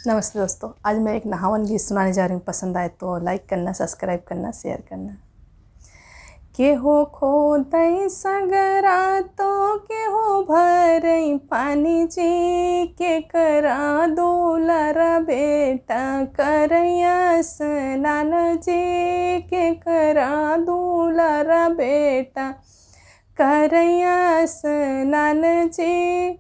नमस्ते दोस्तों, आज मैं एक नहावन गीत सुनाने जा रही हूँ। पसंद आए तो लाइक करना, सब्सक्राइब करना, शेयर करना। के हो खोदई सगरा तो के हो भरई पानी जी, के करा दुलारा बेटा करैया स्नान जी, के करा दुलारा बेटा करैया स्नान जी।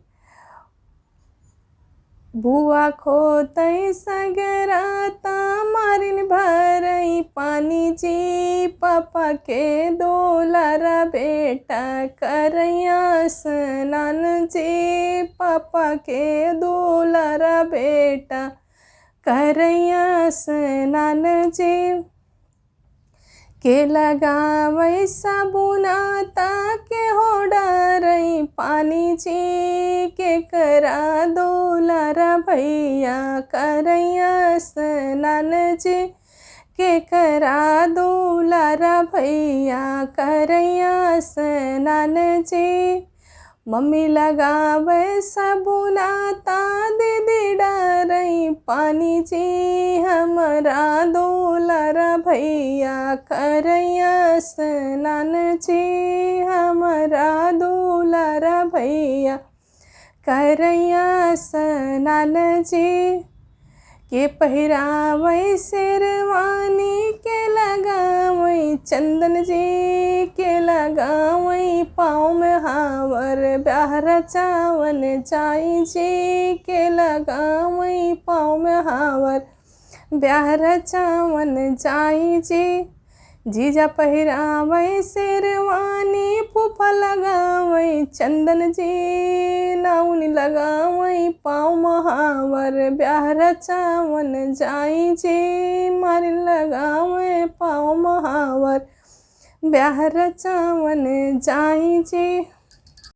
बुआ खोतई सगरा ता मारिन भरई पानी जी, पापा के दुलारा बेटा करैया स्नान जी, पापा के दुलारा बेटा करैया स्नान जी। के लगावै साबुना ताके हो डरई पानी जी, के करा दुलारा भैया करैया स्नान जी, के करा दुलारा भैया करैया स्नान जी। मम्मी लगावे साबुना ता दीदी डरई पानी जी, हमारा दुलारा भैया करैया स्नान जी, हमारा दुलारा भैया करैया स्नान जी। के पहिरावै शेरवानी, के लगावै चंदन जी, के लगावै पाँव में हावर ब्याह रचावन जाई जी, के लगावै पाँव में हावर ब्याह रचावन जाई जी। जीजा पहिरावै शेरवानी, फूफा लगावै चंदन जी, नाउनी लगावै पाँव महावर ब्याह रचावन जाई जी, मारी लगावै पाँव महावर ब्याह रचावन जाई जी।